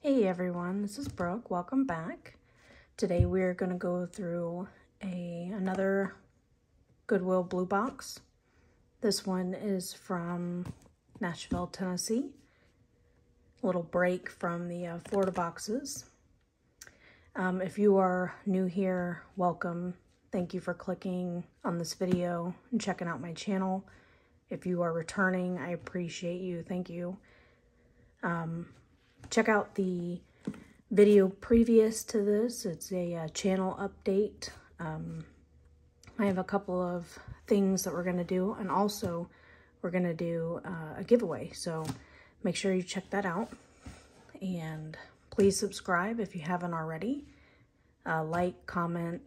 Hey everyone, this is Brooke. Welcome back. Today we're going to go through another Goodwill Blue Box. This one is from Nashville, Tennessee. A little break from the Florida boxes. If you are new here, welcome. Thank you for clicking on this video and checking out my channel. If you are returning, I appreciate you. Thank you. Check out the video previous to this. It's a channel update. I have a couple of things that we're going to do, and also we're going to do a giveaway. So make sure you check that out. And please subscribe if you haven't already. Like, comment.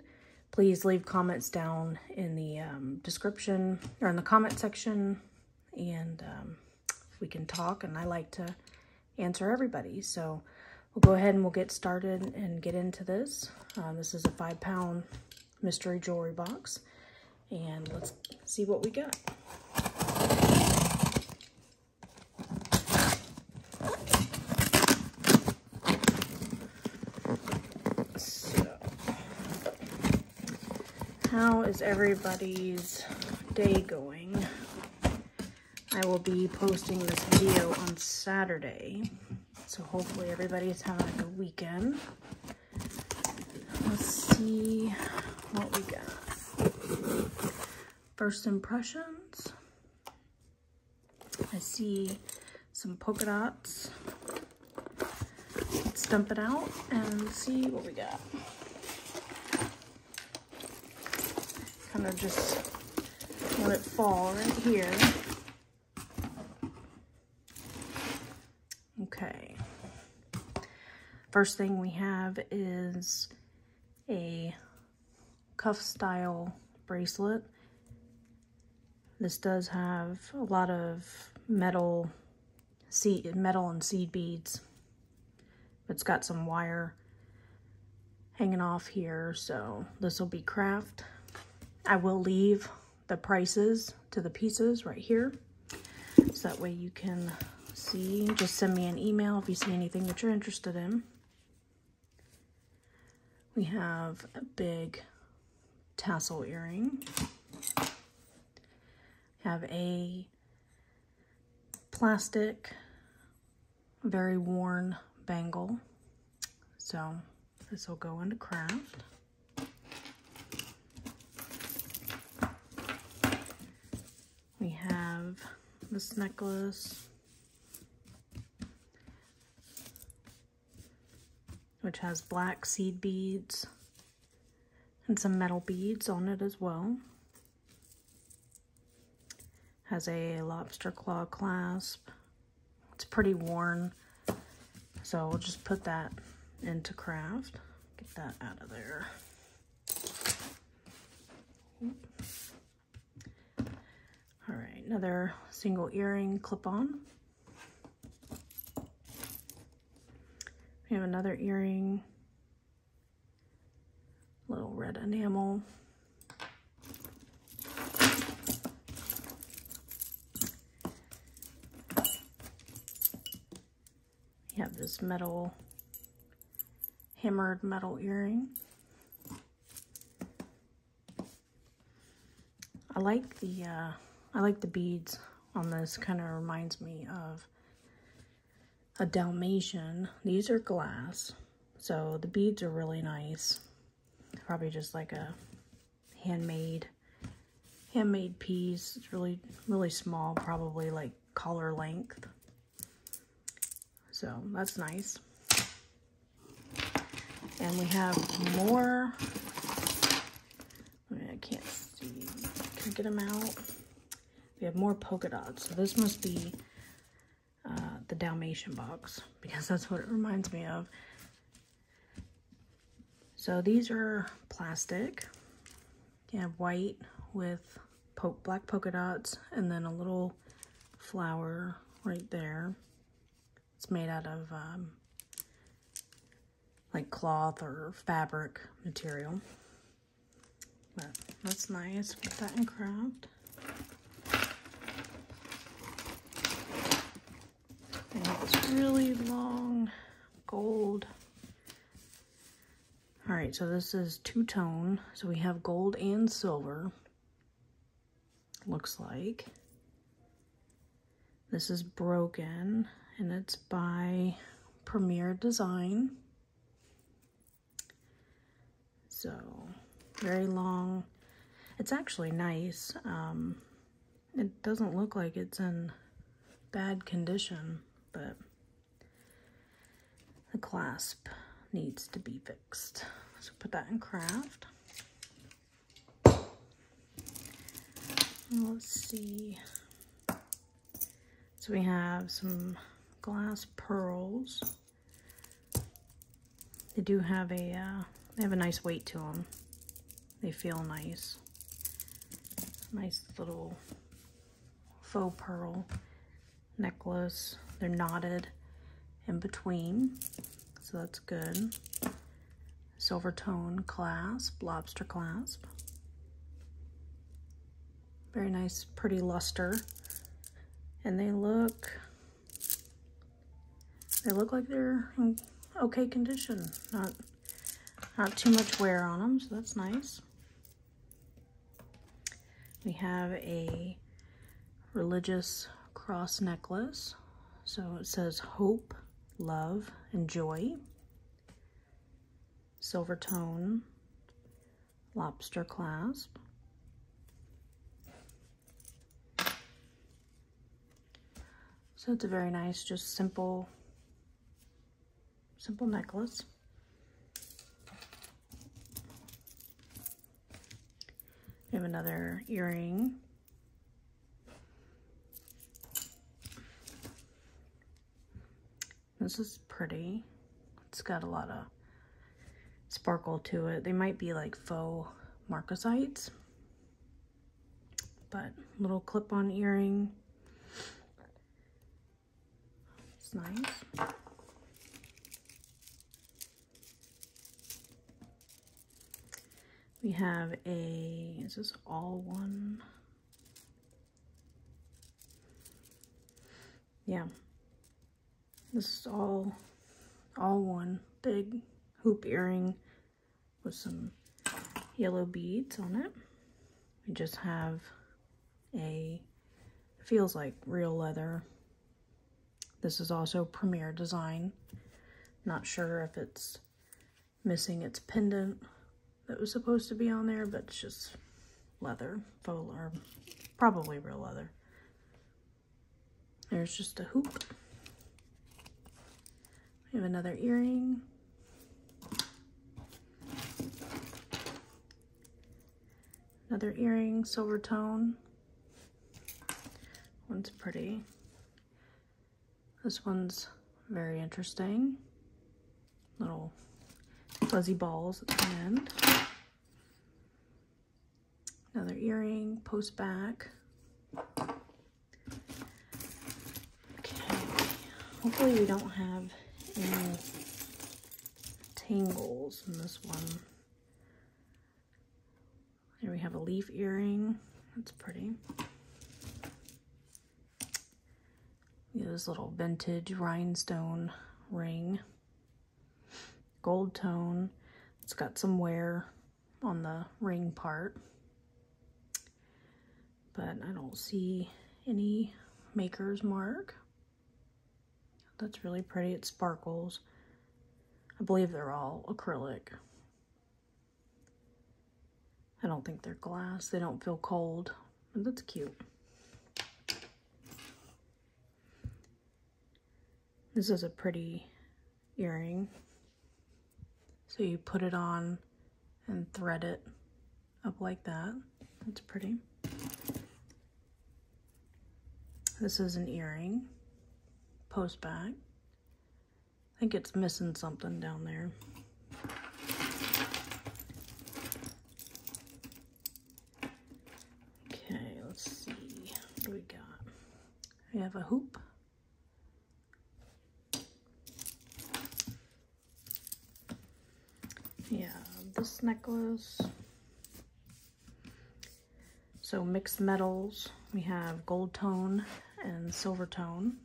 Please leave comments down in the description or in the comment section, and we can talk, and I like to answer everybody. So we'll go ahead and we'll get started and get into this. This is a 5-pound mystery jewelry box, and let's see what we got. So, how is everybody's day going? I will be posting this video on Saturday, so hopefully everybody's having a good weekend. Let's see what we got. First impressions. I see some polka dots. Let's dump it out and see what we got. Kind of just let it fall right here. Okay, first thing we have is a cuff style bracelet. This does have a lot of metal and seed beads. It's got some wire hanging off here, so this will be craft. I will leave the prices to the pieces right here, so that way you can see. Just send me an email if you see anything that you're interested in. We have a big tassel earring. Have a plastic, very worn bangle. So this will go into craft. We have this necklace, which has black seed beads and some metal beads on it as well. Has a lobster claw clasp. It's pretty worn, so we'll just put that into craft. Get that out of there. All right, another single earring clip-on. We have another earring, little red enamel. We have this metal, hammered metal earring. I like the beads on this. Kind of reminds me of a Dalmatian. These are glass, so the beads are really nice. Probably just like a handmade piece. It's really small, probably like collar length. So that's nice. And we have more. I can't see. Can I get them out? We have more polka dots. So this must be the Dalmatian box, because that's what it reminds me of. So these are plastic. You have white with black polka dots, and then a little flower right there. It's made out of like cloth or fabric material. But that's nice. Put that in craft. And it's really long gold. All right, so this is two-tone. So we have gold and silver, looks like. This is Broken, and it's by Premier Design. So, very long. It's actually nice. It doesn't look like it's in bad condition, but the clasp needs to be fixed. So put that in craft. Let's see. So we have some glass pearls. They do have they have a nice weight to them. They feel nice. Nice little faux pearl necklace. They're knotted in between, so that's good. Silvertone clasp, lobster clasp. Very nice, pretty luster. And they look like they're in okay condition. Not too much wear on them, so that's nice. We have a religious cross necklace. So it says hope, love, and joy. Silvertone lobster clasp. So it's a very nice, just simple necklace. We have another earring. This is pretty. It's got a lot of sparkle to it. They might be like faux marcasites, but little clip-on earring. It's nice. We have is this all one? Yeah. This is all one big hoop earring with some yellow beads on it. We just have feels like real leather. This is also Premier Design. Not sure if it's missing its pendant that was supposed to be on there, but it's just leather, faux, or probably real leather. There's just a hoop. We have another earring. Another earring, Silvertone. One's pretty. This one's very interesting. Little fuzzy balls at the end. Another earring, post back. Okay, hopefully we don't have any tangles in this one. Here we have a leaf earring. That's pretty. This little vintage rhinestone ring. Gold tone. It's got some wear on the ring part, but I don't see any maker's mark. That's really pretty. It sparkles. I believe they're all acrylic. I don't think they're glass. They don't feel cold, but that's cute. This is a pretty earring. So you put it on and thread it up like that. That's pretty. This is an earring, post back. I think it's missing something down there. Okay, let's see. What do we got? We have a hoop. Yeah, this necklace. So mixed metals. We have gold tone and silver tone.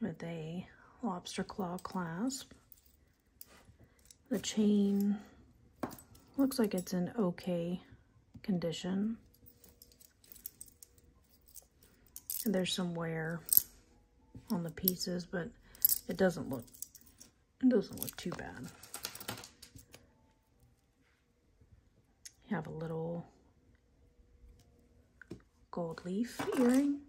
with a lobster claw clasp. The chain looks like it's in okay condition. And there's some wear on the pieces, but it doesn't look too bad. You have a little gold leaf earring.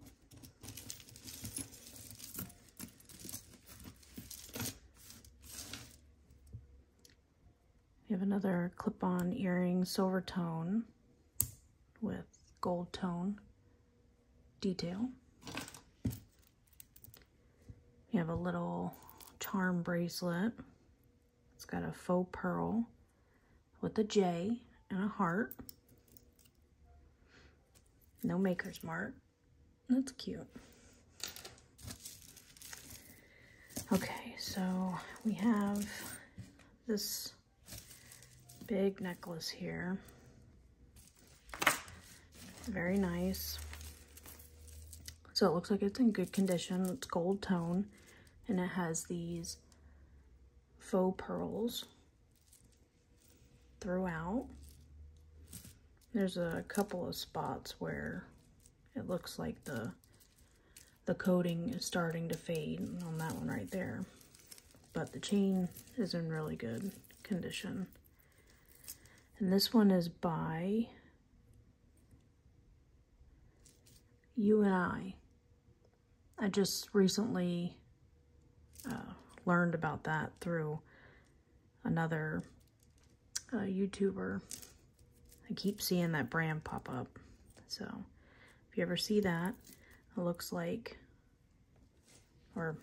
You have another clip-on earring, Silvertone, with gold tone detail. You have a little charm bracelet. It's got a faux pearl with a J and a heart. No maker's mark. That's cute. Okay, so we have this big necklace here. Very nice. So it looks like it's in good condition. It's gold tone, and it has these faux pearls throughout. There's a couple of spots where it looks like the coating is starting to fade on that one right there. But the chain is in really good condition. And this one is by You and I just recently learned about that through another YouTuber. I keep seeing that brand pop up. So if you ever see that, it looks like, or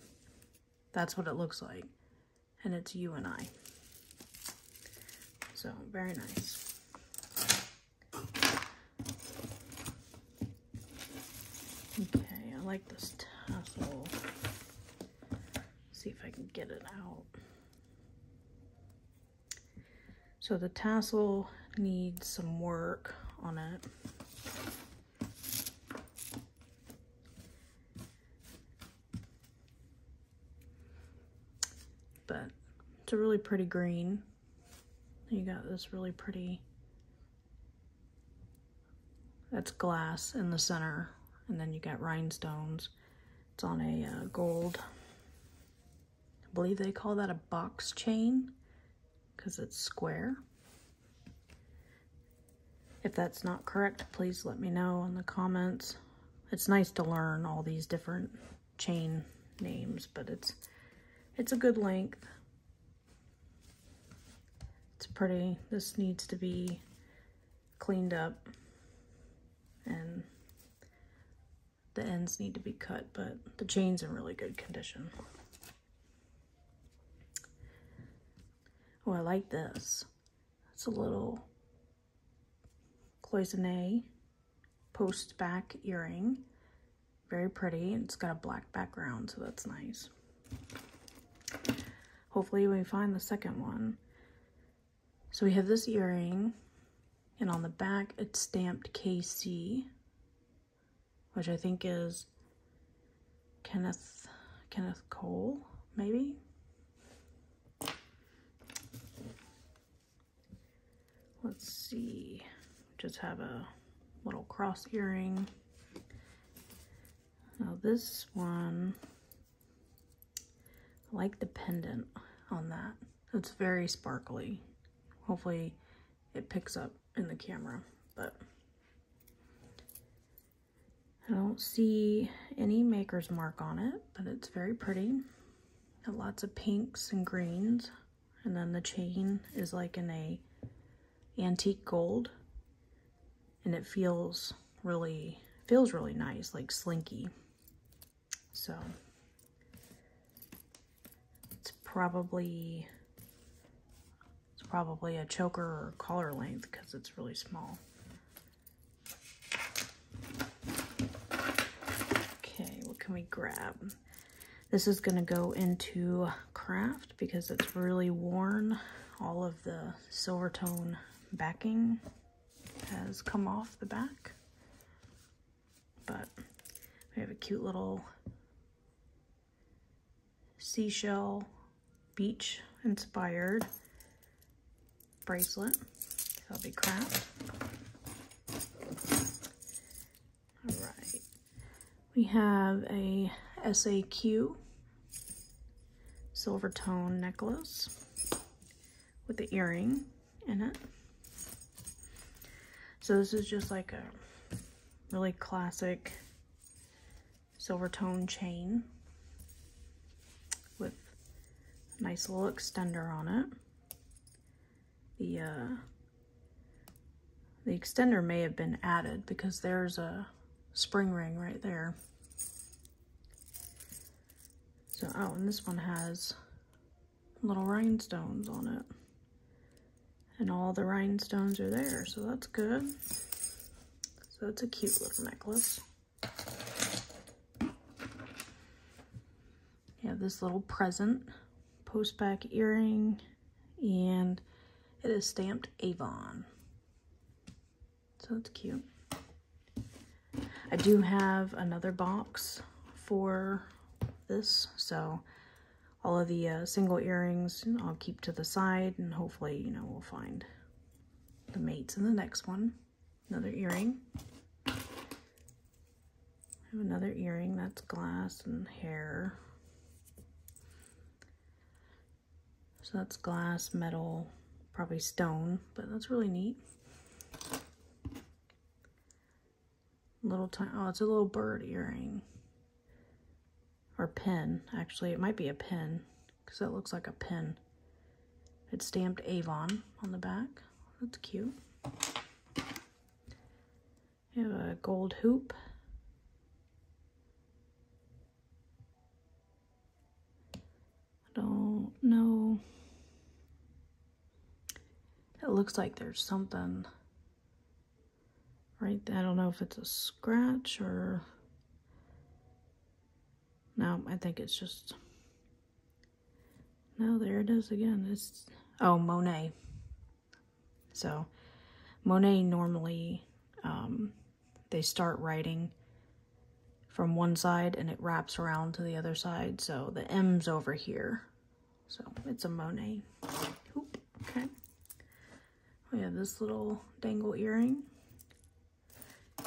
that's what it looks like. And it's You and I. So very nice. Okay, I like this tassel. See if I can get it out. So the tassel needs some work on it. But it's a really pretty green. You got this really pretty, that's glass in the center. And then you got rhinestones. It's on a gold, I believe they call that a box chain because it's square. If that's not correct, please let me know in the comments. It's nice to learn all these different chain names, but it's a good length. It's pretty. This needs to be cleaned up and the ends need to be cut, but the chain's in really good condition. Oh, I like this. It's a little cloisonne post back earring. Very pretty. It's got a black background, so that's nice. Hopefully we find the second one. So we have this earring, and on the back it's stamped KC, which I think is Kenneth Cole, maybe? Let's see. Just have a little cross earring. Now this one, I like the pendant on that. It's very sparkly. Hopefully it picks up in the camera, but I don't see any maker's mark on it, but it's very pretty. Got lots of pinks and greens. And then the chain is like in a antique gold. And it feels really nice, like slinky. So it's probably a choker or collar length because it's really small. Okay, what can we grab? This is gonna go into craft because it's really worn. All of the Silvertone backing has come off the back. But we have a cute little seashell beach inspired bracelet. That'll be craft. All right. We have a SAQ Silvertone necklace with the earring in it. So this is just like a really classic Silvertone chain with a nice little extender on it. The extender may have been added because there's a spring ring right there. So, oh, and this one has little rhinestones on it. And all the rhinestones are there, so that's good. So it's a cute little necklace. You have this little present, post-back earring, and it is stamped Avon. So it's cute. I do have another box for this, so all of the single earrings I'll keep to the side, and hopefully, you know, we'll find the mates in the next one. Another earring. I have another earring that's glass and hair. So that's glass, metal, probably stone, but that's really neat. Little tiny, oh, it's a little bird earring. Or pin, actually. It might be a pin, because it looks like a pin. It's stamped Avon on the back. That's cute. You have a gold hoop. I don't know. It looks like there's something right there. I don't know if it's a scratch or... No, I think it's just... No, there it is again. It's... Oh, Monet. So, Monet normally, they start writing from one side and it wraps around to the other side. So, the M's over here. So, it's a Monet. Oop, okay. We have this little dangle earring.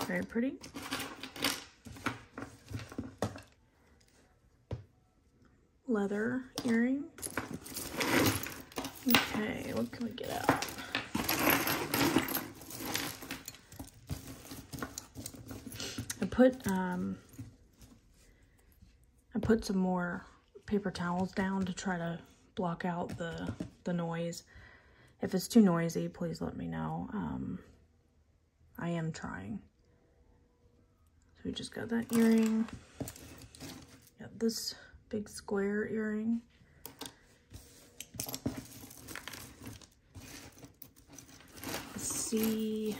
Very pretty. Leather earring. Okay, what can we get out? I put some more paper towels down to try to block out the noise. If it's too noisy, please let me know. I am trying. So we just got that earring. Got this big square earring. Let's see.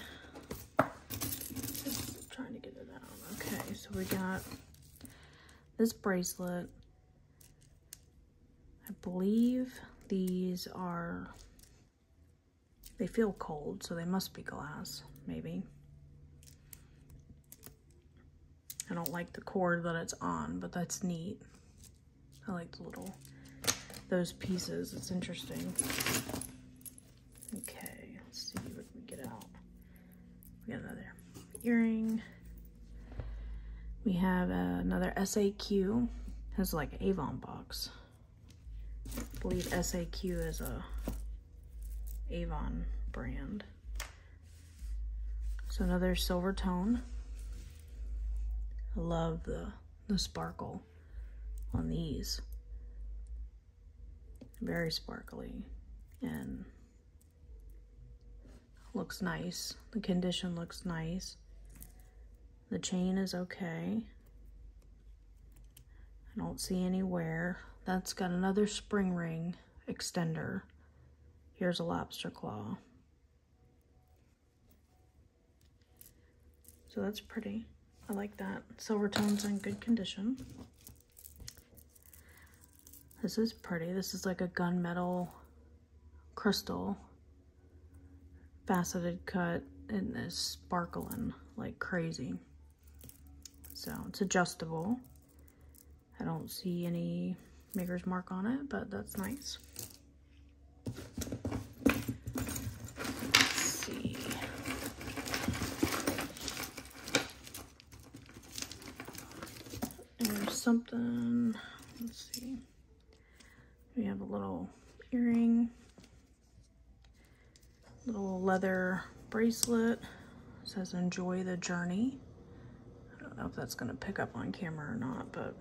Just trying to get it out. Okay, so we got this bracelet. I believe these are, they feel cold, so they must be glass, maybe. I don't like the cord that it's on, but that's neat. I like the little, those pieces. It's interesting. Okay, let's see what we get out. We got another earring. We have another SAQ. It has like an Avon box. I believe SAQ is a Avon brand. So another Silvertone. I love the sparkle on these. Very sparkly and looks nice. The condition looks nice. The chain is okay. I don't see any wear. That's got another spring ring extender. Here's a lobster claw. So that's pretty. I like that. Silvertone's in good condition. This is pretty. This is like a gunmetal crystal faceted cut and is sparkling like crazy. So it's adjustable. I don't see any maker's mark on it, but that's nice. Let's see. There's something, let's see. We have a little earring, little leather bracelet. It says enjoy the journey. I don't know if that's gonna pick up on camera or not, but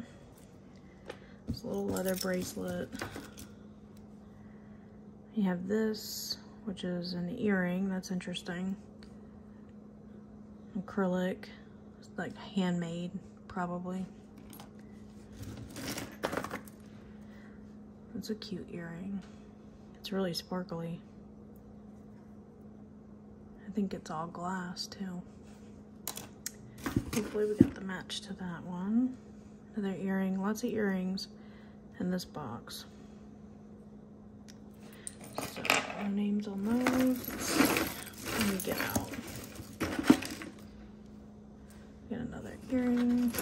it's a little leather bracelet. You have this, which is an earring. That's interesting. Acrylic. It's like handmade, probably. It's a cute earring. It's really sparkly. I think it's all glass too. Hopefully we got the match to that one. Another earring, lots of earrings in this box. So no names on those. Let's see. Let me get out. Get another earring.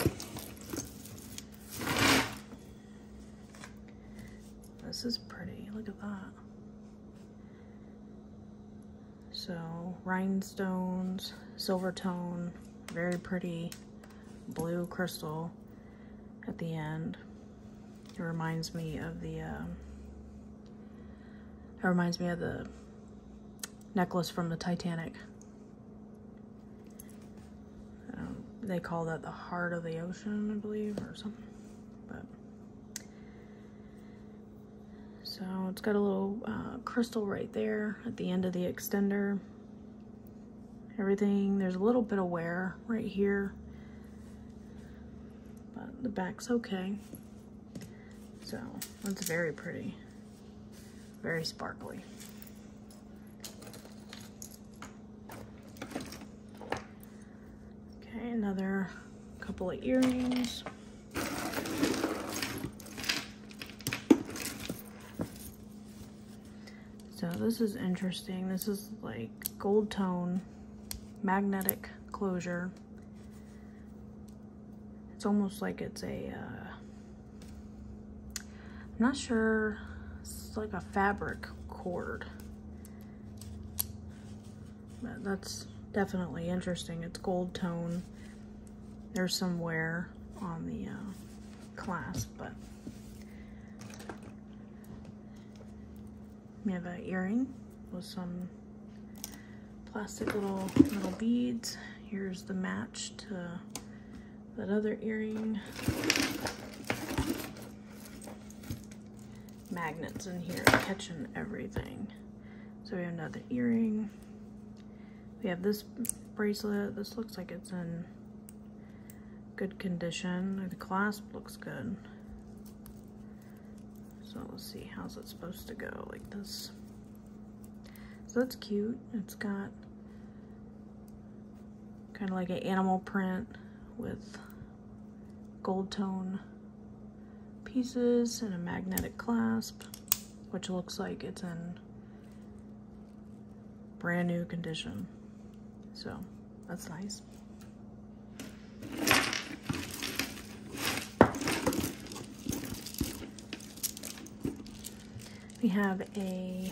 This is pretty, look at that. So, rhinestones, Silvertone, very pretty blue crystal at the end. It reminds me of the, necklace from the Titanic. They call that the heart of the ocean, I believe, or something. But so it's got a little crystal right there at the end of the extender. Everything, there's a little bit of wear right here, but the back's okay. So that's very pretty, very sparkly. Okay, another couple of earrings. So this is interesting. This is like gold tone, magnetic closure. It's almost like it's a, I'm not sure, it's like a fabric cord. But that's definitely interesting. It's gold tone. There's some wear on the clasp, but we have an earring with some plastic little beads. Here's the match to that other earring. Magnets in here catching everything. So we have another earring. We have this bracelet. This looks like it's in good condition. The clasp looks good. So let's see, how's it supposed to go? Like this. So that's cute. It's got kind of like an animal print with gold tone pieces and a magnetic clasp, which looks like it's in brand new condition. So that's nice. We have a,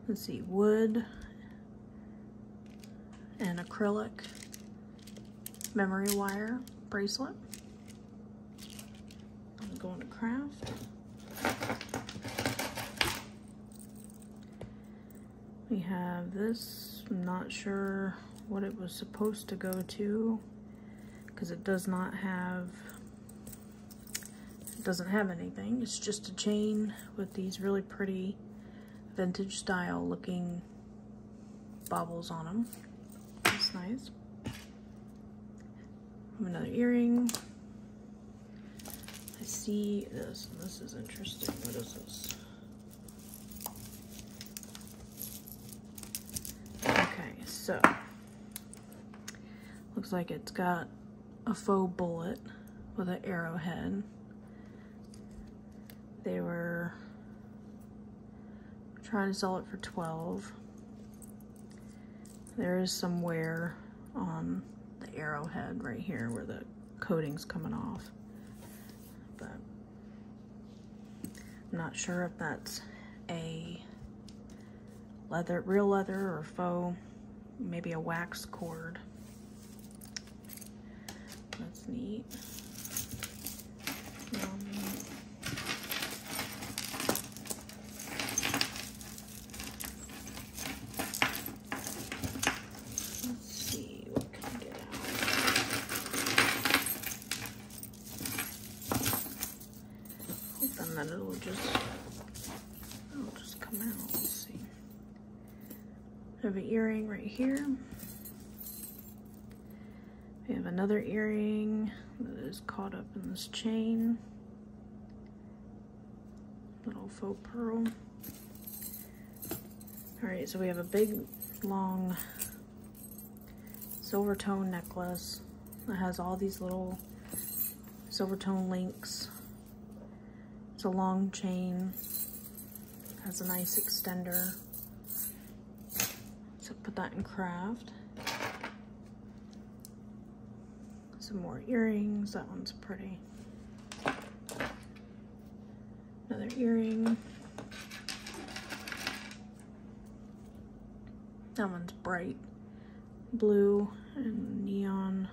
let's see, wood and acrylic memory wire bracelet. I'm going to craft. We have this, I'm not sure what it was supposed to go to, because it doesn't have anything. It's just a chain with these really pretty vintage style looking baubles on them. That's nice. Another earring. I see this. This is interesting. What is this? Okay, so looks like it's got a faux bullet with an arrowhead. They were trying to sell it for $12. There is some wear on the arrowhead right here where the coating's coming off. But I'm not sure if that's a leather, real leather or faux, maybe a wax cord. That's neat. Let's see, what can I get out? Hoping that it'll just come out. Let's see. I have an earring right here. We have another earring that is caught up in this chain. Little faux pearl. Alright, so we have a big, long Silvertone necklace that has all these little Silvertone links. It's a long chain. Has a nice extender. So put that in craft. Some more earrings. That one's pretty. Another earring. That one's bright blue and neon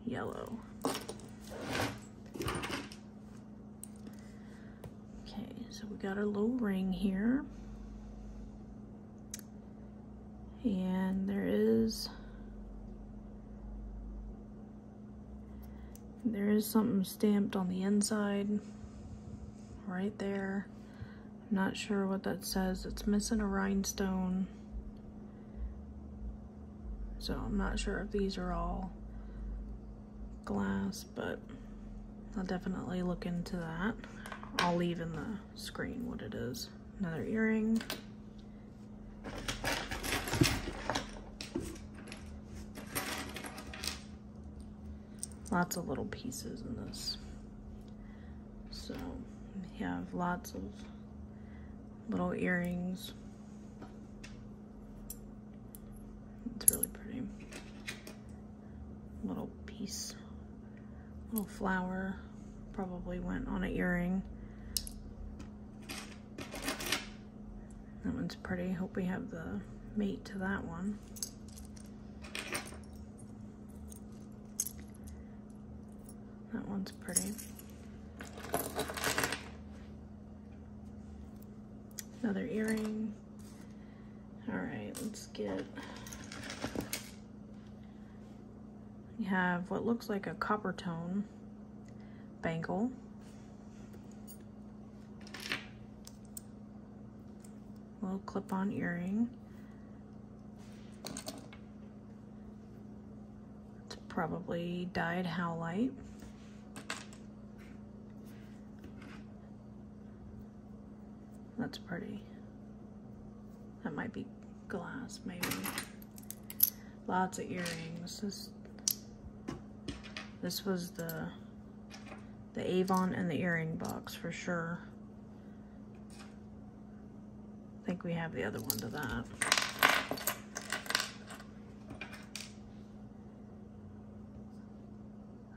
yellow. Okay, so we got our little ring here. And there is something stamped on the inside right there. I'm not sure what that says. It's missing a rhinestone. So I'm not sure if these are all glass, but I'll definitely look into that. I'll leave in the screen what it is. Another earring. Lots of little pieces in this. So we have lots of little earrings. It's really pretty. Little piece, little flower, probably went on an earring. That one's pretty. Hope we have the mate to that one. That one's pretty. Another earring. All right, let's get, we have what looks like a copper tone bangle. Little clip-on earring. It's probably dyed howlite. That's pretty. That might be glass, maybe. Lots of earrings. This was the Avon and the earring box for sure. I think we have the other one to that.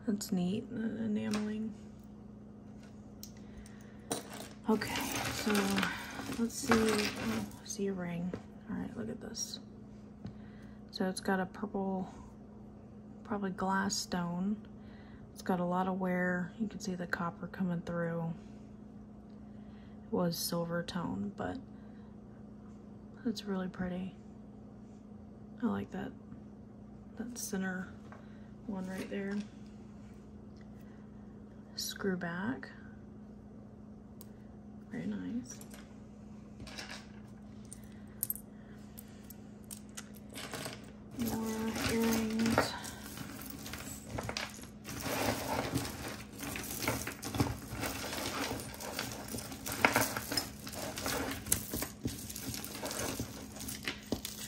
That's neat, the enameling. Okay, so let's see. Oh, I see a ring. All right, look at this. So it's got a purple, probably glass stone. It's got a lot of wear. You can see the copper coming through. It was silver tone, but it's really pretty. I like that center one right there. Screw back. Very nice. More earrings.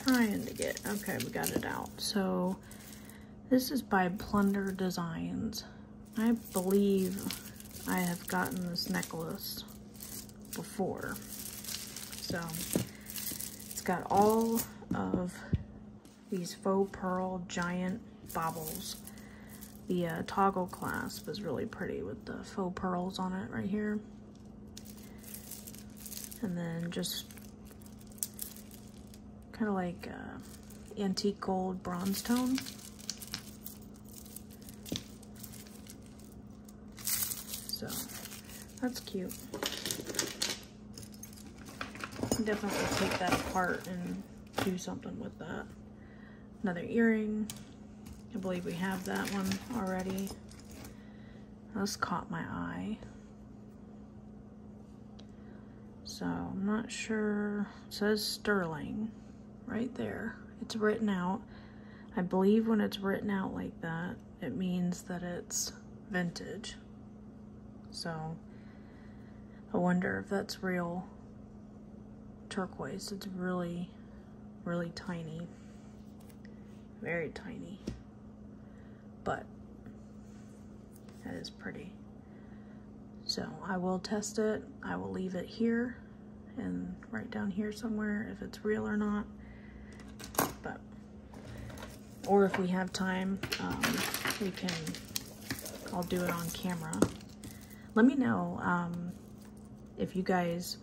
Trying to get, okay, we got it out. So this is by Plunder Designs. I believe I have gotten this necklace before. So it's got all of these Faux Pearl giant baubles. The toggle clasp is really pretty with the faux pearls on it right here. And then just kind of like antique gold bronze tone. So that's cute. Definitely take that apart and do something with that. Another earring. I believe we have that one already. This caught my eye. So I'm not sure. It says sterling right there. It's written out. I believe when it's written out like that, it means that it's vintage. So I wonder if that's real turquoise. It's really, really tiny. Very tiny. But that is pretty. So I will test it. I will leave it here and right down here somewhere if it's real or not. But, or if we have time, I'll do it on camera. Let me know if you guys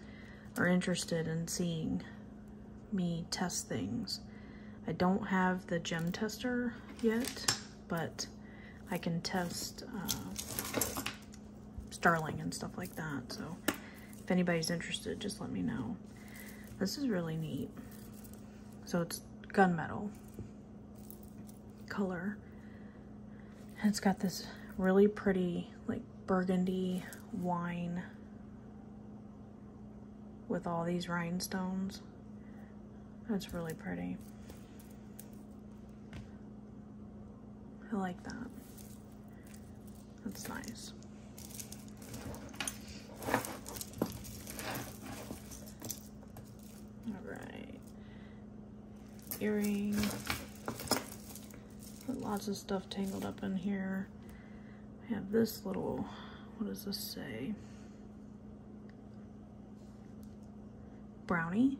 are interested in seeing me test things. I don't have the gem tester yet, but I can test sterling and stuff like that. So if anybody's interested, just let me know. This is really neat. So it's gunmetal color. And it's got this really pretty like burgundy wine with all these rhinestones. That's really pretty. I like that. That's nice. All right. Earring. Lots of stuff tangled up in here. I have this little, what does this say? Brownie.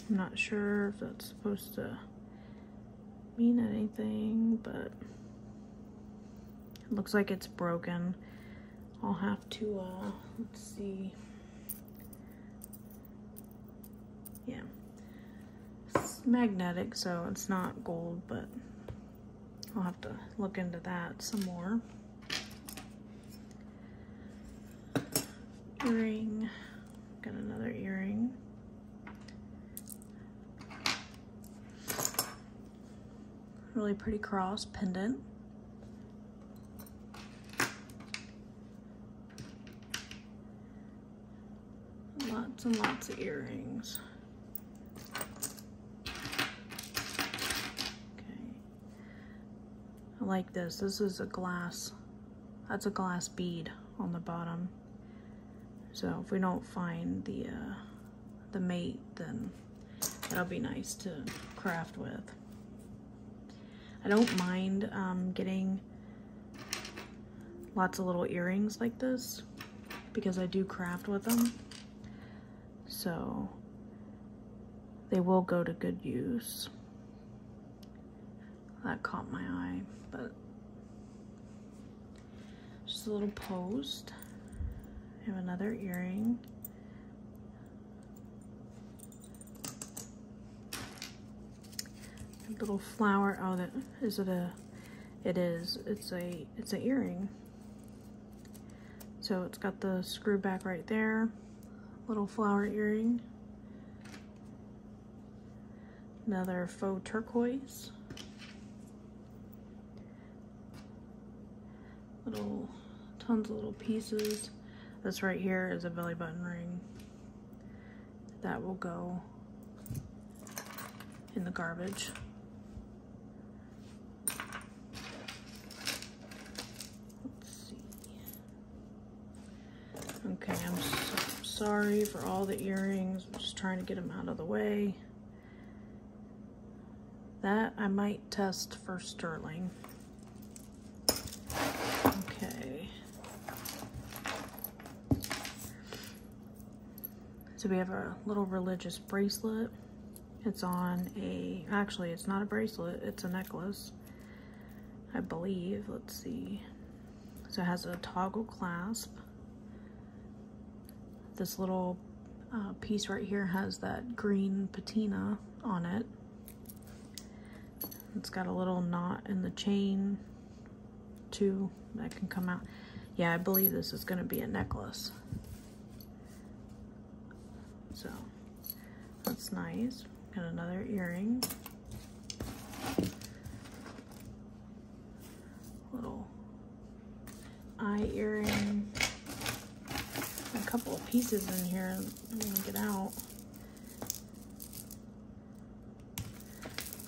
I'm not sure if that's supposed to mean anything, but it looks like it's broken. I'll have to, let's see. Yeah. It's magnetic, so it's not gold, but I'll have to look into that some more. Earring. Got another earring. Really pretty cross pendant. Lots and lots of earrings. Okay. I like this. This is a glass. That's a glass bead on the bottom. So if we don't find the mate, then that'll be nice to craft with. I don't mind getting lots of little earrings like this because I do craft with them. So they will go to good use. That caught my eye, but just a little post. I have another earring. Little flower. Oh, that is it. It is. It's an earring. So it's got the screw back right there. Little flower earring. Another faux turquoise. Tons of little pieces. This right here is a belly button ring. That will go in the garbage. Okay, I'm so sorry for all the earrings. I'm just trying to get them out of the way. That I might test for sterling. Okay. So we have a little religious bracelet. It's on a, actually it's not a bracelet, it's a necklace, I believe. Let's see. So it has a toggle clasp. This little piece right here has that green patina on it. It's got a little knot in the chain too that can come out. Yeah, I believe this is going to be a necklace. So that's nice. Got another earring. Little eye earring. A couple of pieces in here I'm gonna get out.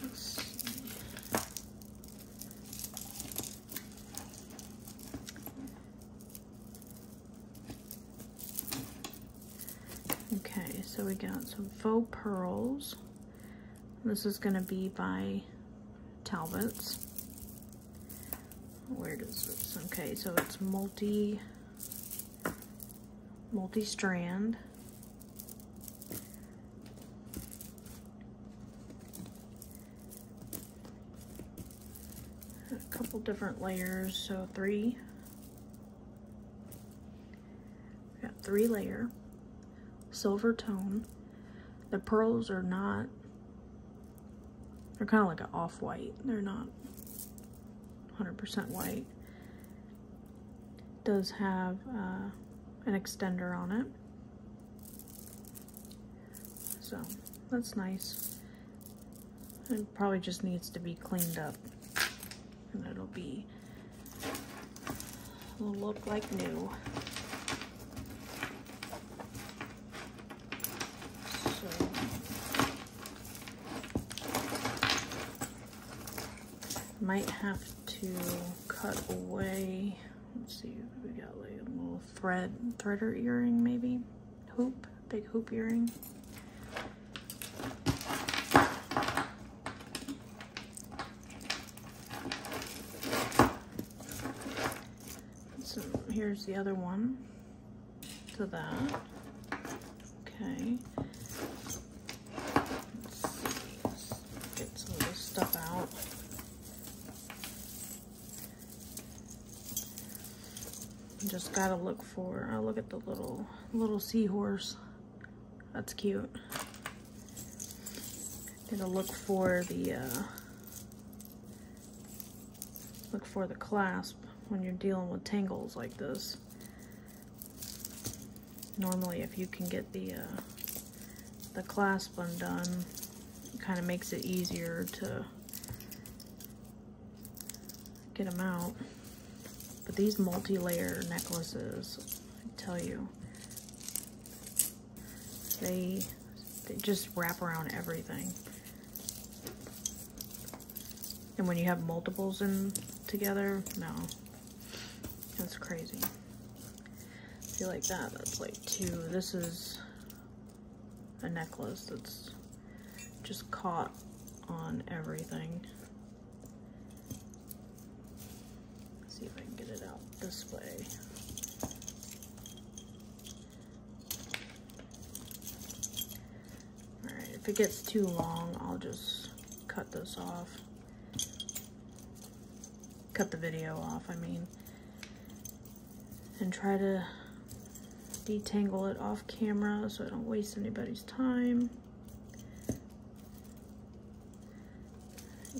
Let's see. Okay, so we got some faux pearls. This is gonna be by Talbot's. Where does this? Okay, so it's multi-strand. A couple different layers, so three. We got 3-layer Silvertone. The pearls are not, they're kind of like an off-white. They're not 100% white. Does have an extender on it, so that's nice. It probably just needs to be cleaned up, and it'll look like new. So might have to cut away. Let's see, we got like a little threader earring, maybe hoop, big hoop earring. So here's the other one to that. Okay. Let's see, let's get some of this stuff out. Just gotta look for, I'll look at the little seahorse. That's cute. Gotta look for the clasp when you're dealing with tangles like this. Normally if you can get the clasp undone, it kind of makes it easier to get them out. But these multi-layer necklaces, I tell you, they just wrap around everything. And when you have multiples in together, no, that's crazy. I feel like that's like 2. This is a necklace that's just caught on everything. See if I can get it out this way. Alright, if it gets too long, I'll just cut this off. Cut the video off, I mean. And try to detangle it off camera so I don't waste anybody's time.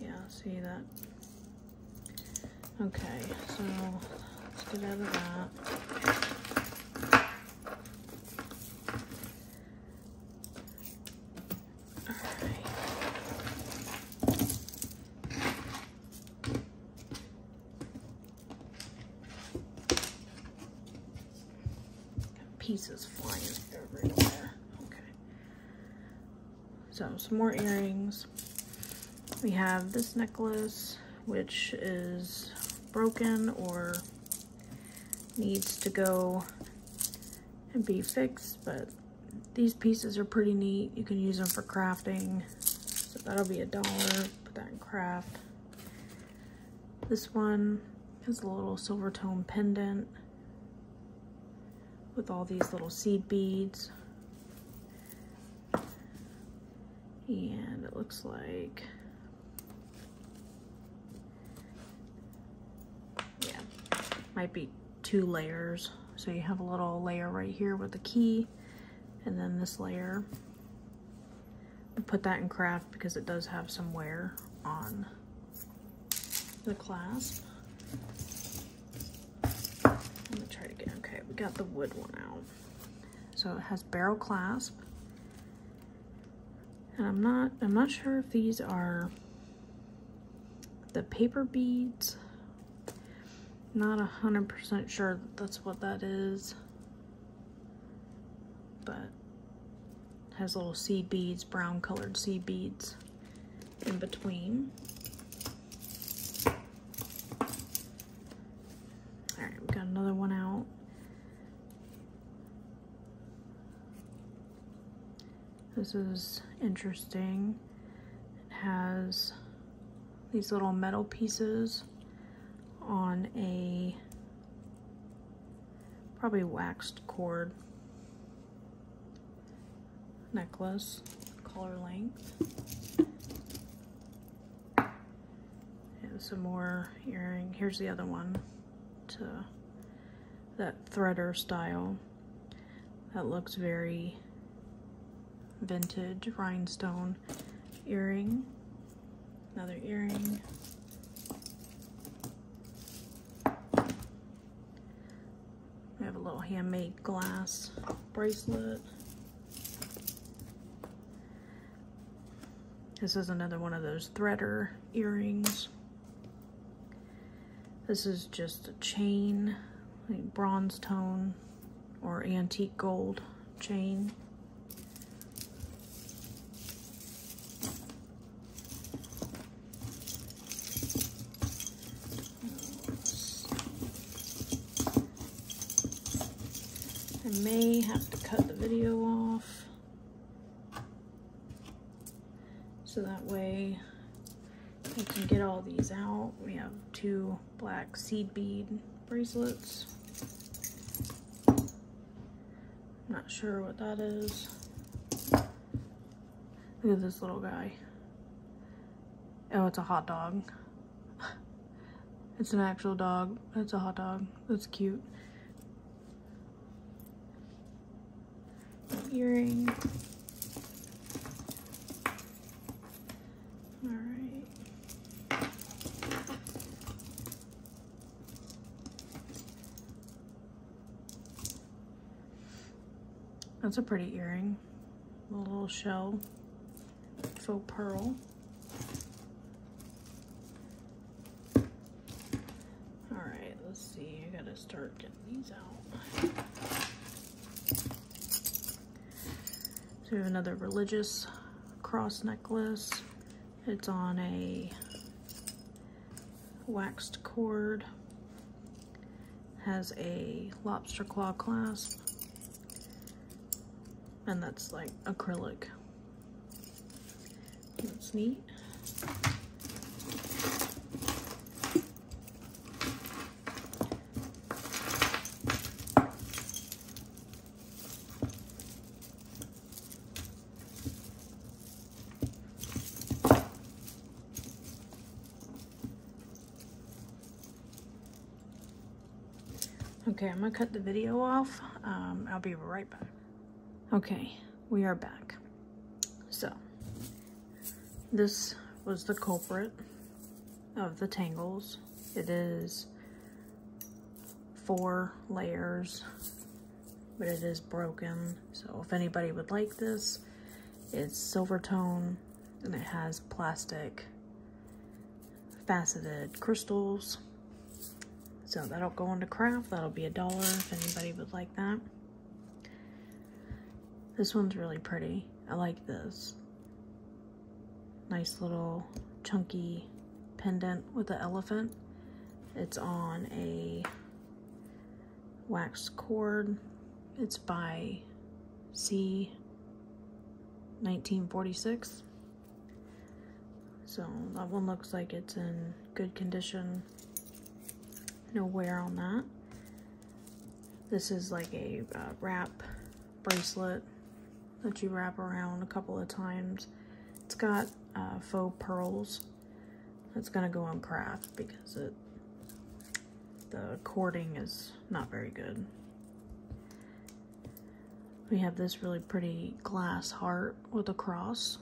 Yeah, see that? Okay, so let's get out of that. Alright. Got pieces flying everywhere. Okay. So some more earrings. We have this necklace, which is broken or needs to go and be fixed, but these pieces are pretty neat. You can use them for crafting, so that'll be $1. Put that in craft. This one has a little Silvertone pendant with all these little seed beads. And it looks like, yeah, might be 2 layers. So you have a little layer right here with the key, and then this layer. I put that in craft because it does have some wear on the clasp. Let me try it again. Okay, we got the wood one out. So it has barrel clasp. And I'm not sure if these are the paper beads. Not 100% sure that that's what that is. But it has little seed beads, brown colored seed beads in between. Alright, we got another one out. This is interesting. It has these little metal pieces on a probably waxed cord necklace, collar length. And some more earring. Here's the other one to that threader style. That looks very vintage rhinestone earring. Another earring. We have a little handmade glass bracelet. This is another one of those threader earrings. This is just a chain, like bronze tone or antique gold chain. I may have to cut the video off so that way I can get all these out. We have 2 black seed bead bracelets. Not sure what that is. Look at this little guy. Oh, it's a hot dog. It's an actual dog. It's a hot dog. That's cute. Earring. All right. That's a pretty earring. A little shell. Faux pearl. All right, let's see. I gotta start getting these out. So we have another religious cross necklace. It's on a waxed cord. Has a lobster claw clasp. And that's like acrylic. That's neat. Okay, I'm gonna cut the video off. I'll be right back. Okay, we are back. So, this was the culprit of the tangles. It is 4 layers, but it is broken. So if anybody would like this, it's Silvertone, and it has plastic faceted crystals. So that'll go into craft. That'll be $1 if anybody would like that. This one's really pretty. I like this. Nice little chunky pendant with an elephant. It's on a waxed cord. It's by C 1946. So that one looks like it's in good condition. No wear on that. This is like a wrap bracelet that you wrap around a couple of times It's got faux pearls. It's gonna go on craft because the cording is not very good. We have this really pretty glass heart with a cross.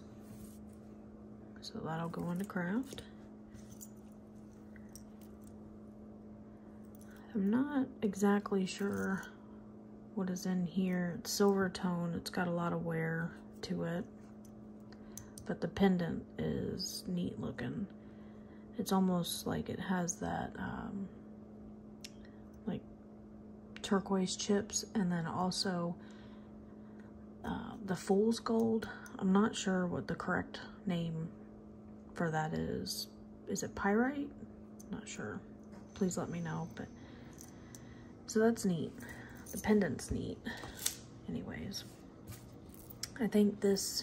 So that'll go into craft. I'm not exactly sure what is in here. It's Silvertone. It's got a lot of wear to it. But the pendant is neat looking. It's almost like it has that like turquoise chips, and then also the fool's gold. I'm not sure what the correct name for that is. Is it pyrite? Not sure. Please let me know. But so that's neat. The pendant's neat. Anyways, I think these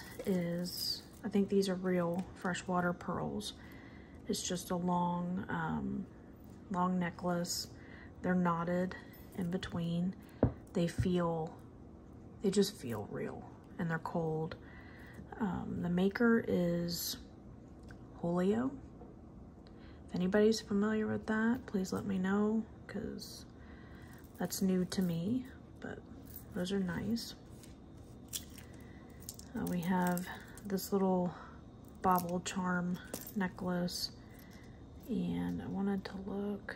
are real freshwater pearls. It's just a long necklace. They're knotted in between. They just feel real, and they're cold. The maker is Julio. If anybody's familiar with that, please let me know, because that's new to me, but those are nice. We have this little bauble charm necklace, and I wanted to look.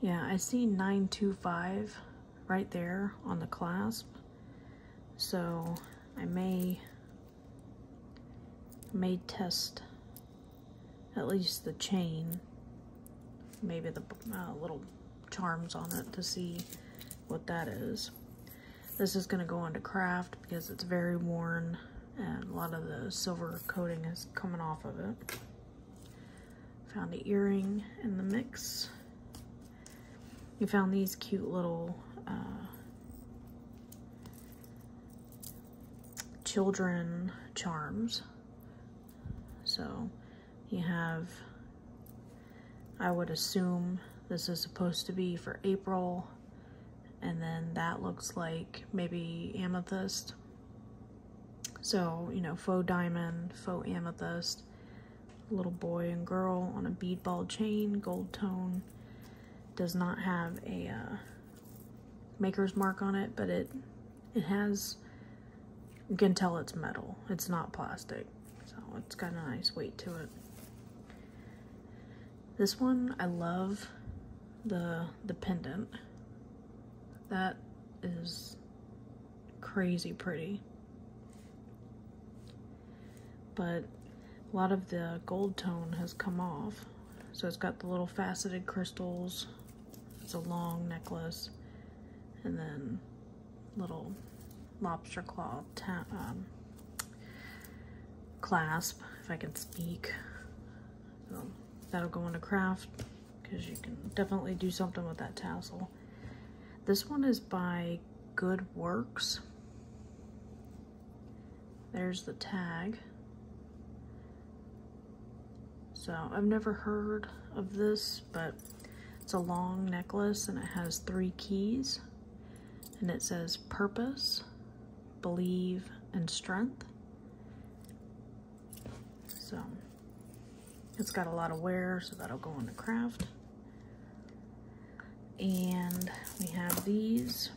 Yeah, I see 925 right there on the clasp, so I may test at least the chain, maybe the little charms on it, to see what that is. This is going to go into craft because it's very worn and a lot of the silver coating is coming off of it. Found an earring in the mix. We found these cute little children charms. So you have, I would assume this is supposed to be for April, and then that looks like maybe amethyst. So, you know, faux diamond, faux amethyst, little boy and girl on a bead ball chain, gold tone. Does not have a maker's mark on it, but it has, you can tell it's metal. It's not plastic, so it's got a nice weight to it. This one, I love the pendant. That is crazy pretty. But a lot of the gold tone has come off. So it's got the little faceted crystals. It's a long necklace. And then little lobster claw clasp, if I can speak. So that'll go into craft, because you can definitely do something with that tassel. This one is by Goodwill. There's the tag. So I've never heard of this, but it's a long necklace and it has 3 keys. And it says purpose, believe, and strength. So it's got a lot of wear, so that'll go into craft. And we have these.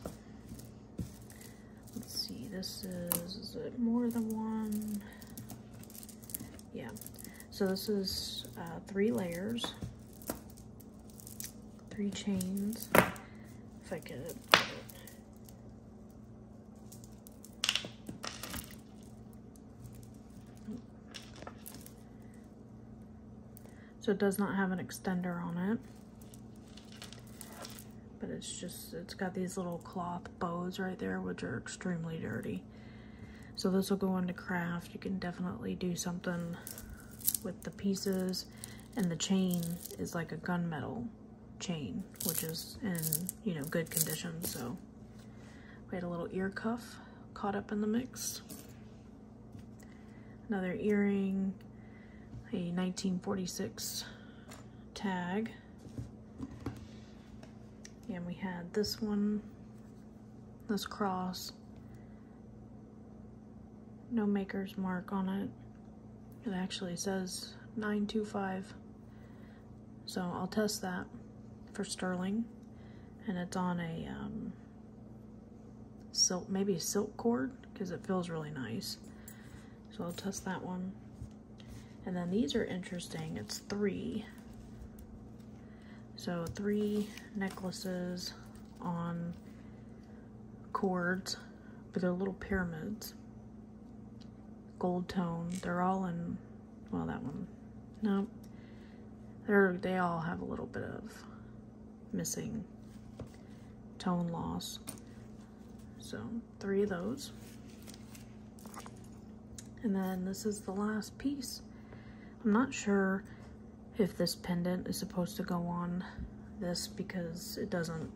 Let's see, this is it more than one? Yeah. So this is 3 layers, 3 chains, if I could. So it does not have an extender on it, but it's got these little cloth bows right there, which are extremely dirty. So this will go into craft. You can definitely do something with the pieces, and the chain is like a gunmetal chain, which is in, you know, good condition. So we had a little ear cuff caught up in the mix, another earring, a 1946 tag, and we had this one, this cross, no maker's mark on it. It actually says 925. So I'll test that for sterling. And it's on a silk, maybe a silk cord, because it feels really nice. So I'll test that one. And then these are interesting. It's 3. So 3 necklaces on cords, but they're little pyramids. Gold tone. They're all in, well, that one, no. They all have a little bit of missing tone loss. So 3 of those. And then this is the last piece. I'm not sure if this pendant is supposed to go on this because it doesn't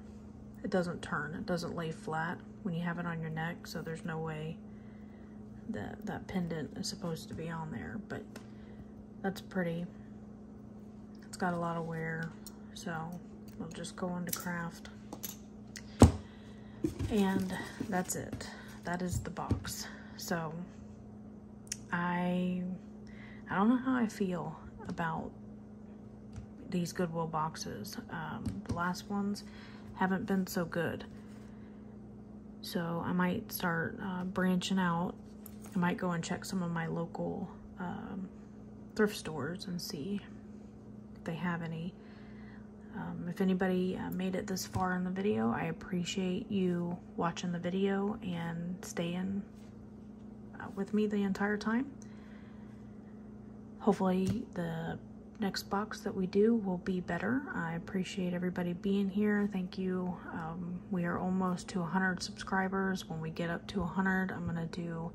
turn. It doesn't lay flat when you have it on your neck, so there's no way that that pendant is supposed to be on there, but that's pretty. It's got a lot of wear, so we'll just go into craft. And that's it. That is the box. So I don't know how I feel about these Goodwill boxes. The last ones haven't been so good. So I might start branching out. I might go and check some of my local thrift stores and see if they have any. If anybody made it this far in the video, I appreciate you watching the video and staying with me the entire time. Hopefully the next box that we do will be better. I appreciate everybody being here. Thank you. We are almost to 100 subscribers. When we get up to 100, I'm going to do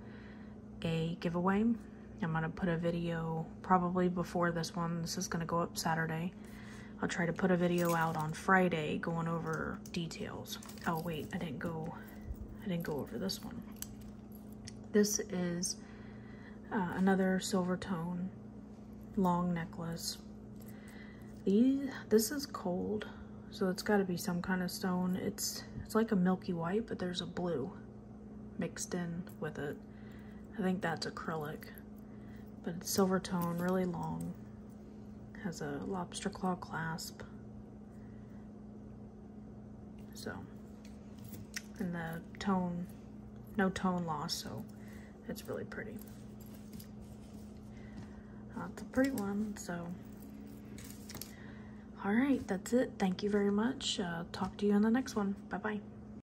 a giveaway. I'm going to put a video probably before this one. This is going to go up Saturday. I'll try to put a video out on Friday going over details. Oh wait, I didn't go over this one. This is another Silvertone long necklace. This is cold, so it's got to be some kind of stone. It's like a milky white, but there's a blue mixed in with it. I think that's acrylic, but it's Silvertone, really long. Has a lobster claw clasp. So, and the tone, no tone loss, so it's really pretty. It's a pretty one, so. All right, that's it. Thank you very much. Talk to you in the next one. Bye-bye.